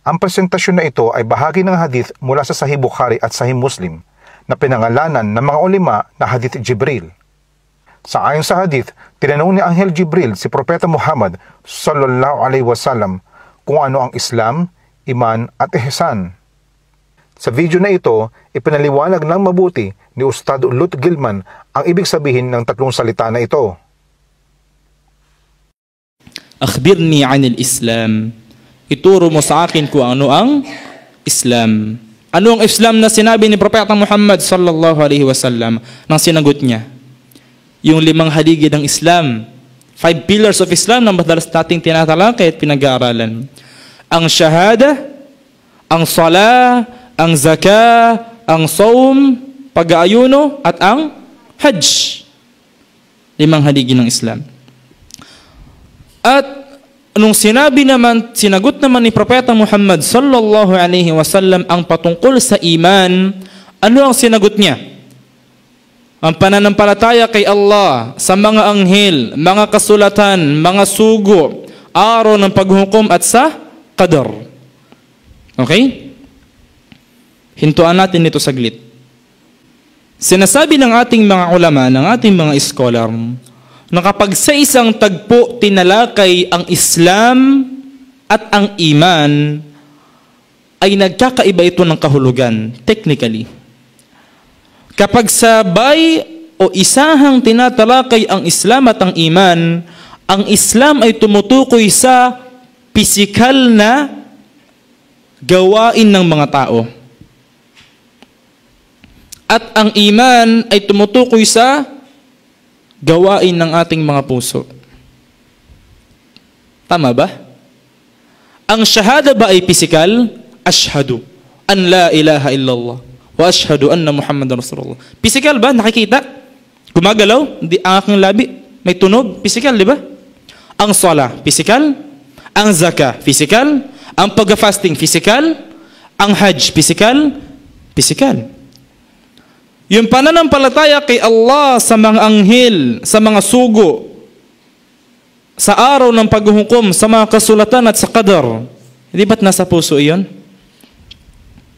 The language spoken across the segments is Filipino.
Ang presentasyon na ito ay bahagi ng hadith mula sa Sahih Bukhari at Sahih Muslim na pinangalanan ng mga ulima na Hadith Jibril. Sa ayon sa hadith, tinanong ni Anghel Jibril si Propeta Muhammad sallallahu alaihi wasallam kung ano ang Islam, Iman at Ihsan. Sa video na ito, ipinaliwanag ng mabuti ni Ustad Lut Gilman ang ibig sabihin ng tatlong salita na ito. Akhbirni anil Islam. Ituro mo sa akin kung ano ang Islam. Ano ang Islam na sinabi ni Propeta Muhammad sallallahu alaihi wasallam nang sinagot niya? Yung 5 haligi ng Islam, 5 pillars of Islam na madalas nating tinatalakay at pinag-aaralan. Ang shahada, ang salah, ang zakah, ang saum, pag-aayuno, at ang hajj. 5 haligi ng Islam. At nung sinagot naman ni Propeta Muhammad sallallahu alaihi wasallam ang patungkol sa iman, ano ang sinagot niya? Ang pananampalataya kay Allah, sa mga anghel, mga kasulatan, mga sugo, araw ng paghukom at sa qadar. Okay? Hintuan natin ito saglit. Sinasabi ng ating mga ulama, ng ating mga scholar, na kapag sa isang tagpo tinalakay ang Islam at ang iman, ay nagkakaiba ito ng kahulugan, technically. Kapag sabay o isahang tinatalakay ang Islam at ang iman, ang Islam ay tumutukoy sa pisikal na gawain ng mga tao. At ang iman ay tumutukoy sa gawain ng ating mga puso. Tama ba? Ang shahada ba ay pisikal? Ashhadu an la ilaha illallah wa ashhadu anna Muhammadan Rasulullah. Pisikal ba? Nakikita? Gumagalaw? Ang aking labi? May tunog? Pisikal, di ba? Ang sala, pisikal. Ang zakah, pisikal. Ang pag-fasting, pisikal. Ang hajj, pisikal. Pisikal. Yung pananampalataya kay Allah sa mga anghel, sa mga sugo, sa araw ng paghuhukom, sa mga kasulatan at sa qadar, hindi ba't nasa puso iyon?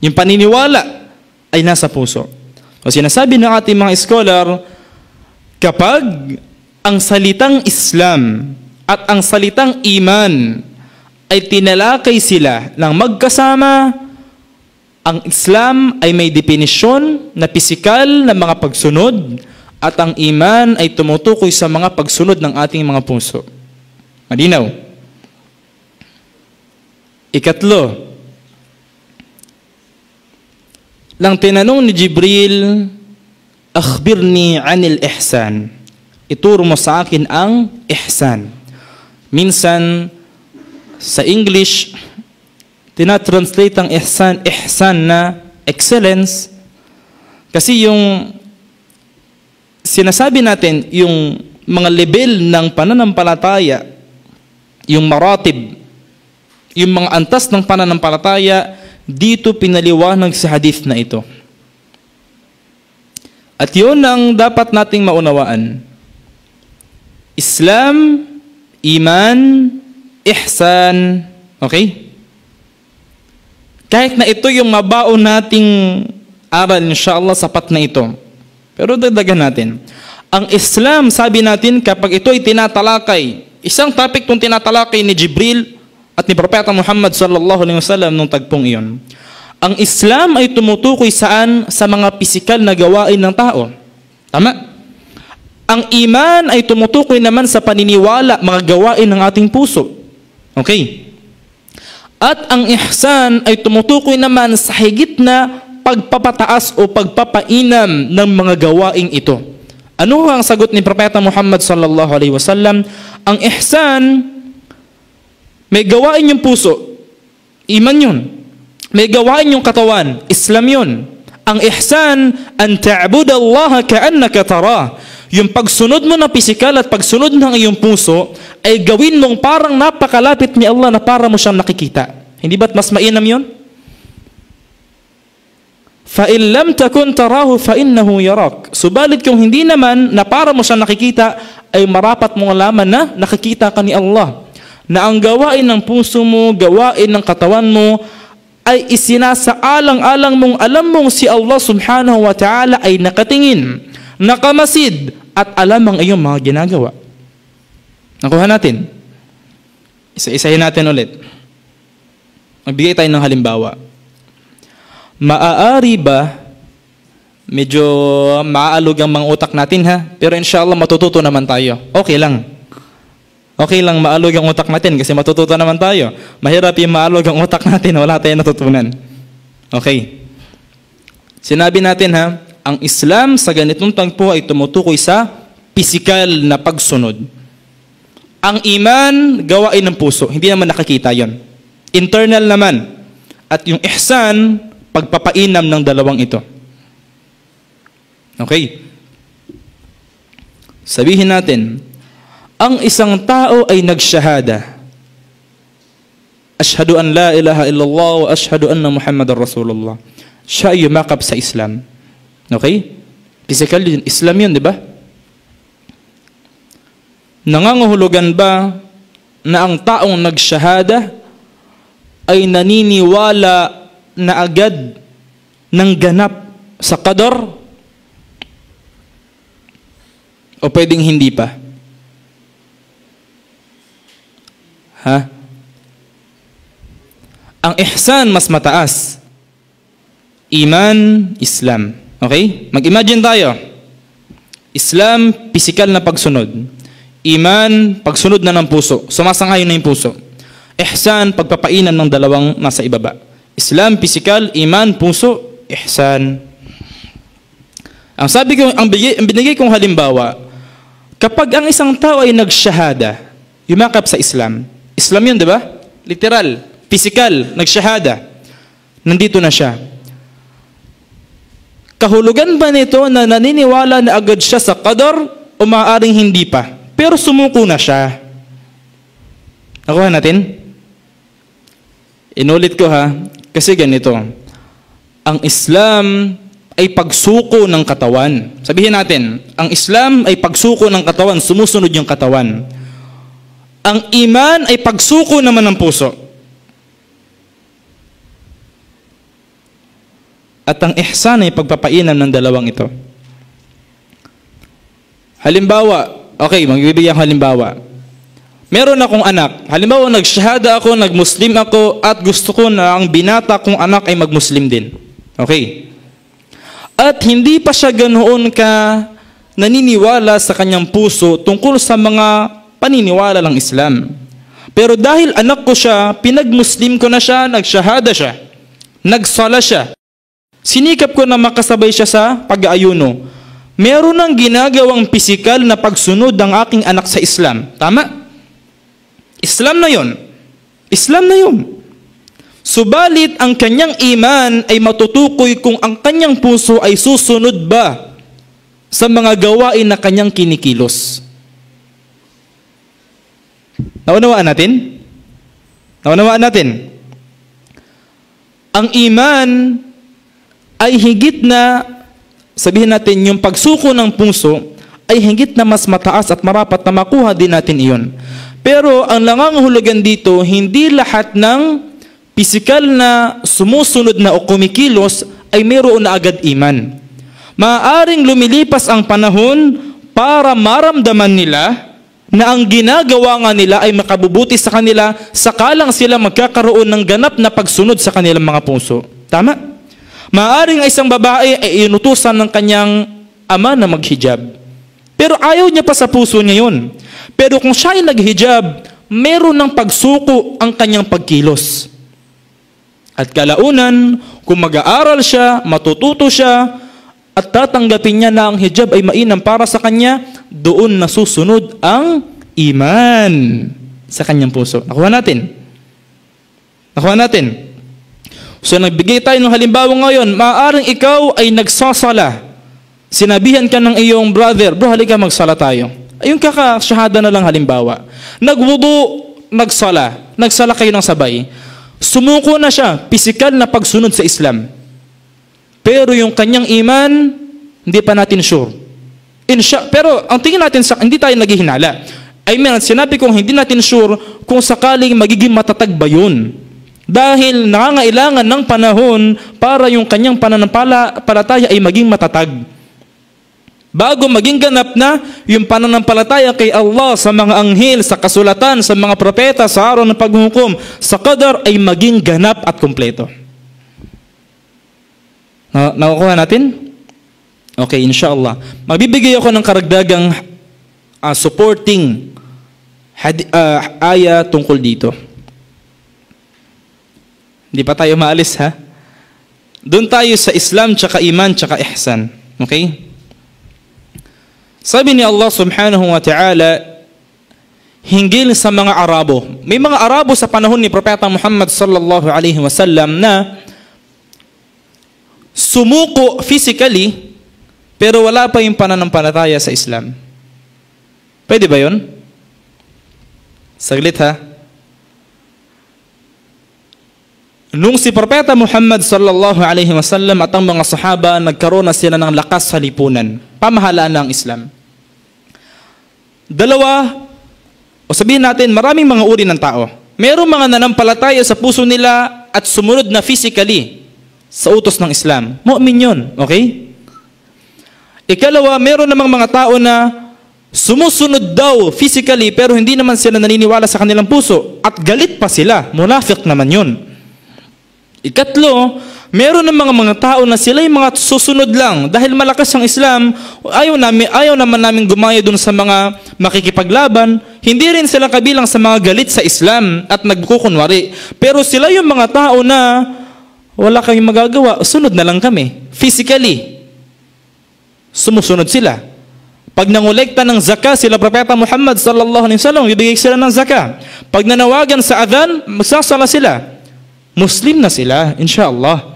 Yung paniniwala ay nasa puso. O sinasabi ng ating mga scholar, kapag ang salitang Islam at ang salitang iman ay tinalakay sila ng magkasama, ang Islam ay may definisyon na pisikal na mga pagsunod at ang iman ay tumutukoy sa mga pagsunod ng ating mga puso. Malinaw. Ikatlo, lang tinanong ni Jibril, akhbirni anil ihsan. Ituro mo sa akin ang ihsan. Minsan, sa English, tinatranslate ang ihsan na excellence. Kasi yung sinasabi natin, yung mga level ng pananampalataya, yung maratib, yung mga antas ng pananampalataya, dito pinaliwanag sa hadith na ito. At yun ang dapat nating maunawaan. Islam, iman, ihsan, okay? Kahit na ito yung mabaon nating aral, inshallah, sapat na ito. Pero dagdagan natin. Ang Islam, sabi natin, kapag ito ay tinatalakay, isang topic itong tinatalakay ni Jibril at ni Propeta Muhammad sallallahu alaihi wasallam nung tagpong iyon. Ang Islam ay tumutukoy saan? Sa mga pisikal na gawain ng tao. Tama? Ang iman ay tumutukoy naman sa paniniwala, mga gawain ng ating puso. Okay? At ang ihsan ay tumutukoy naman sa higit na pagpapataas o pagpapainam ng mga gawaing ito. Ano ang sagot ni Propeta Muhammad sallallahu alaihi wasallam? Ang ihsan, may gawain yung puso, iman yun. May gawain yung katawan, Islam yun. Ang ihsan, an ta'budallaha ka'annaka tarah. Yung pagsunod mo ng pisikal at pagsunod ng iyong puso ay gawin mong parang napakalapit ni Allah na para mo siyang nakikita. Hindi ba't mas mainam yun? فَإِن لَمْ تَكُنْ تَرَاهُ فَإِنَّهُ يَرَاكَ. Subalit kung hindi naman na para mo siyang nakikita, ay marapat mong alaman na nakikita ka ni Allah. na ang gawain ng puso mo, gawain ng katawan mo, ay isinasaalang-alang mong alam mong si Allah subhanahu wa ta'ala ay nakatingin, nakamasid, at alam ang iyong mga ginagawa. Nakuha natin. Isa-isahin natin ulit. Magbigay tayo ng halimbawa. Maaari ba, medyo maaalog ang mga utak natin ha, pero inshallah matututo naman tayo. Okay lang. Okay lang maalog ang utak natin kasi matututo naman tayo. Mahirap yung maalog ang utak natin, wala tayong natutunan. Okay. Sinabi natin ha, ang Islam sa ganitong tagpo ay tumutukoy sa pisikal na pagsunod. Ang iman, gawain ng puso. Hindi naman nakakita yon. Internal naman. At yung ihsan, pagpapainam ng dalawang ito. Okay. Sabihin natin, ang isang tao ay nagsyahada. Ashhadu an la ilaha illallah wa ashhadu anna Muhammadar Rasulullah. Siya ay yumakap sa Islam. Okay? Physical yun. Islam yun, di ba? Nangangahulugan ba na ang taong nagsyahada ay naniniwala na agad ng ganap sa qadar? O pwedeng hindi pa? Ha? Ang ihsan mas mataas. Iman, Islam. Okay? Mag-imagine tayo. Islam, pisikal na pagsunod. Iman, pagsunod na ng puso. Sumasangayon na yung puso. Ihsan, pagpapainan ng dalawang nasa ibaba. Islam, pisikal, iman, puso, ihsan. Ang sabi ko, ang binigay kong halimbawa, kapag ang isang tao ay nagsyahada, yumakap sa Islam. Islam yun, di ba? Literal, pisikal, nagsyahada. Nandito na siya. Kahulugan ba nito na naniniwala na agad siya sa qadar o maaaring hindi pa? Pero sumuko na siya. Nakuha natin? Inulit ko ha, kasi ganito. Ang Islam ay pagsuko ng katawan. Sabihin natin, ang Islam ay pagsuko ng katawan, sumusunod yung katawan. Ang iman ay pagsuko naman ng puso. At ang ihsan ay pagpapainam ng dalawang ito. Halimbawa, okay, magbibigyan ko halimbawa. Meron akong anak. Halimbawa, nagsyahada ako, nagmuslim ako, at gusto ko na ang binata kong anak ay magmuslim din. Okay. At hindi pa siya ganoon ka naniniwala sa kanyang puso tungkol sa mga paniniwala ng Islam. Pero dahil anak ko siya, pinagmuslim ko na siya, nagsyahada siya, nagsala siya. Sinikap ko na makasabay siya sa pag-aayuno. Meron ng ginagawang pisikal na pagsunod ng aking anak sa Islam. Tama? Islam na yon. Islam na yon. Subalit ang kanyang iman ay matutukoy kung ang kanyang puso ay susunod ba sa mga gawain na kanyang kinikilos. Naunawaan natin? Naunawaan natin? Ang iman ay higit na, sabihin natin, yung pagsuko ng puso ay higit na mas mataas at marapat na makuha din natin iyon. Pero ang nangangahulugan dito, hindi lahat ng pisikal na sumusunod na o kumikilos ay mayroon na agad iman. Maaaring lumilipas ang panahon para maramdaman nila na ang ginagawa nga nila ay makabubuti sa kanila, sakalang sila magkakaroon ng ganap na pagsunod sa kanilang mga puso. Tama? Maaaring isang babae ay inutusan ng kanyang ama na maghijab. Pero ayaw niya pa sa puso niya yun. Pero kung siya ay naghijab, meron ng pagsuko ang kanyang pagkilos. At kalaunan, kung mag-aaral siya, matututo siya, at tatanggapin niya na ang hijab ay mainam para sa kanya, doon nasusunod ang iman sa kanyang puso. Nakuha natin. Nakuha natin. So nagbigay tayo ng halimbawa ngayon, maaaring ikaw ay nagsasala. Sinabihan ka ng iyong brother, bro, halika magsala tayo. Ayun kakasyahada na lang halimbawa. Nagwudu, nagsala. Nagsala kayo ng sabay. Sumuko na siya, pisikal na pagsunod sa Islam. Pero yung kanyang iman, hindi pa natin sure. Pero ang tingin natin sa, hindi tayo naghihinala. I mean, sinabi kong hindi natin sure kung sakaling magiging matatag ba yun. Dahil nangangailangan ng panahon para yung kanyang pananampalataya ay maging matatag. Bago maging ganap na yung pananampalataya kay Allah sa mga anghel, sa kasulatan, sa mga propeta, sa araw ng paghuhukom, sa qadar ay maging ganap at kumpleto. Nakukuha natin? Okay, inshallah. Magbibigay ako ng karagdagang supporting aya tungkol dito. Hindi pa tayo maalis, ha? Doon tayo sa Islam, tsaka iman, tsaka ihsan. Okay? Sabi ni Allah subhanahu wa ta'ala, hinggil sa mga Arabo. May mga Arabo sa panahon ni Propeta Muhammad sallallahu alaihi wasallam na sumuko physically, pero wala pa yung pananampalataya sa Islam. Pwede ba yun? Saglit, ha? Nung si Propeta Muhammad sallallahu alaihi wasallam at ang mga sahaba nagkaroon na sila ng lakas sa lipunan, pamahalaan ng Islam. Dalawa, o sabihin natin, maraming mga uri ng tao. Merong mga nanampalataya sa puso nila at sumunod na physically sa utos ng Islam. Mu'min yun, okay? Ikalawa, meron namang mga tao na sumusunod daw physically pero hindi naman sila naniniwala sa kanilang puso at galit pa sila. Munafiq naman yun. Ikatlo, meron ng mga tao na sila yung mga susunod lang dahil malakas ang Islam, ayaw naman namin gumaya dun sa mga makikipaglaban, hindi rin sila kabilang sa mga galit sa Islam at nagkukunwari. Pero sila yung mga tao na wala kayong magagawa, sunod na lang kami. Physically, sumusunod sila. Pag nangolekta ng zakah sila Propeta Muhammad sallallahu alaihi wasallam, bibigay sila ng zakah. Pag nanawagan sa adhan, magsasala sila. Muslim na sila, inshallah.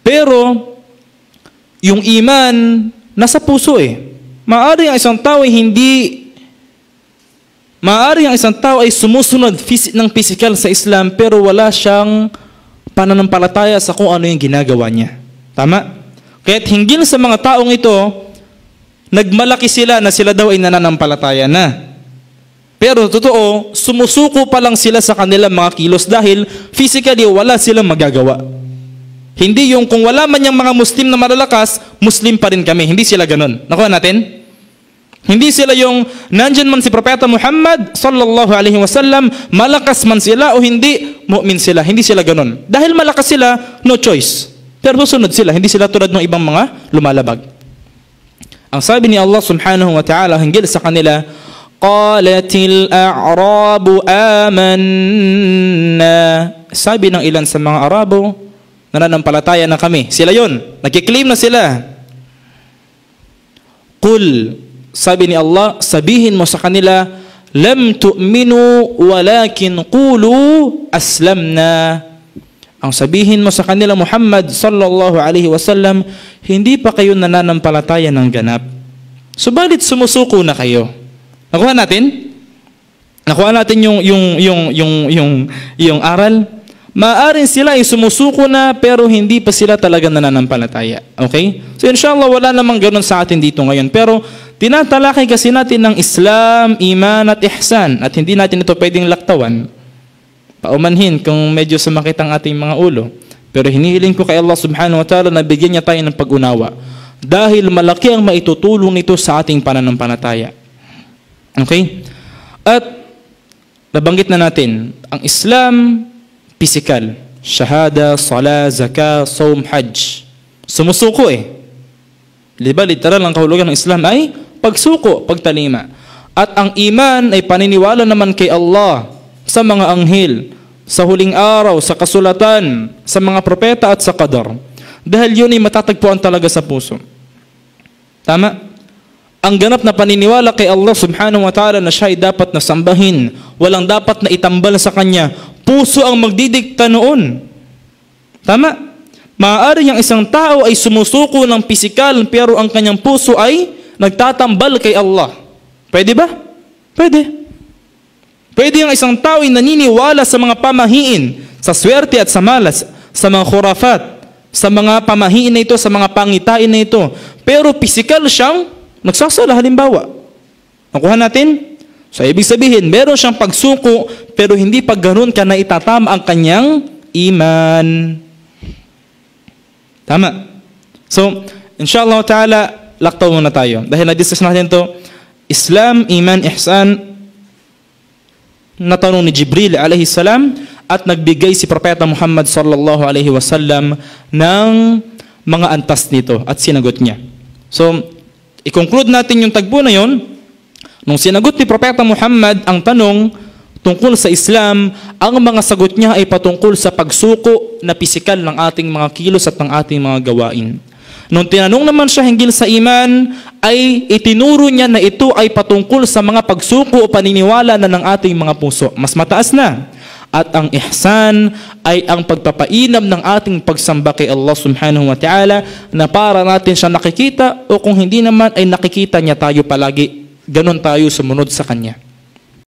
Pero, yung iman, nasa puso eh. Maaari ang isang tao ay sumusunod ng physical sa Islam, pero wala siyang pananampalataya sa kung ano yung ginagawa niya. Tama? Kaya't hinggil sa mga taong ito, nagmalaki sila na sila daw ay nananampalataya na. Pero totoo, sumusuko pa lang sila sa kanilang mga kilos dahil physically wala silang magagawa. Hindi yung kung wala man yung mga Muslim na malalakas, Muslim pa rin kami. Hindi sila ganun. Nakuha natin? Hindi sila yung nandyan man si Propeta Muhammad sallallahu alaihi wasallam, malakas man sila o hindi, mu'min sila. Hindi sila ganun. Dahil malakas sila, no choice. Pero susunod sila. Hindi sila tulad ng ibang mga lumalabag. Ang sabi ni Allah subhanahu wa ta'ala hinggil sa kanila, qalatil a'rabu amanna. Sabi ng ilan sa mga Arabo, nananampalataya na kami. Sila yon, nagkiklaim na sila. Qul, sabi ni Allah, sabihin mo sa kanila, lam tu'minu walakin qulu aslamna. Ang sabihin mo sa kanila, Muhammad sallallahu alaihi wasallam, hindi pa kayo nananampalataya ng ganap. Subalit sumusuko na kayo. Nakuha natin? Nakuha natin yung aral. Maaring sila ay sumusuko na pero hindi pa sila talaga nananampalataya. Okay? So inshallah wala namang ganun sa atin dito ngayon. Pero tinatalakay kasi natin ng Islam, iman at ihsan at hindi natin ito pwedeng laktawan. Paumanhin kung medyo sumakit ang ating mga ulo. Pero hinihiling ko kay Allah subhanahu wa ta'ala na bigyan niya tayo ng pag-unawa. Dahil malaki ang maitutulong nito sa ating pananampalataya. Okay? At nabanggit na natin, ang Islam, physical. Shahada, salah, zakah, saum, hajj. Sumusuko eh. Diba, literal ang kahulugan ng Islam ay pagsuko, pagtalima. At ang iman ay paniniwala naman kay Allah sa mga anghel, sa huling araw, sa kasulatan, sa mga propeta at sa qadar. Dahil yun ay matatagpuan talaga sa puso. Tama? Ang ganap na paniniwala kay Allah subhanahu wa ta'ala na siya ay dapat na sambahin, walang dapat na itambal sa kanya, puso ang magdidikta noon. Tama? Maaari ang isang tao ay sumusuko ng pisikal pero ang kanyang puso ay nagtatambal kay Allah. Pwede ba? Pwede. Pwede ang isang tao ay naniniwala sa mga pamahiin, sa swerte at sa malas, sa mga khurafat, sa mga pamahiin na ito, sa mga pangitain na ito. Pero pisikal siyang nagsasala halimbawa. Nakuha natin? So, ibig sabihin, meron siyang pagsuko, pero hindi pag ganun ka na itatama ang kanyang iman. Tama. So, inshallah ta'ala, laktaw muna tayo. Dahil na-discuss natin to, Islam, Iman, Ihsan, natanong ni Jibril alayhi salam, at nagbigay si Propeta Muhammad sallallahu alaihi wasallam ng mga antas nito at sinagot niya. So, i-conclude natin yung tagpo na yon. Nung sinagot ni Propeta Muhammad ang tanong tungkol sa Islam, ang mga sagot niya ay patungkol sa pagsuko na pisikal ng ating mga kilos at ng ating mga gawain. Nung tinanong naman siya hinggil sa iman, ay itinuro niya na ito ay patungkol sa mga pagsuko o paniniwala na ng ating mga puso. Mas mataas na. At ang ihsan ay ang pagpapainam ng ating pagsamba kay Allah subhanahu wa ta'ala na para natin siya nakikita o kung hindi naman ay nakikita niya tayo palagi. Ganon tayo sumunod sa Kanya.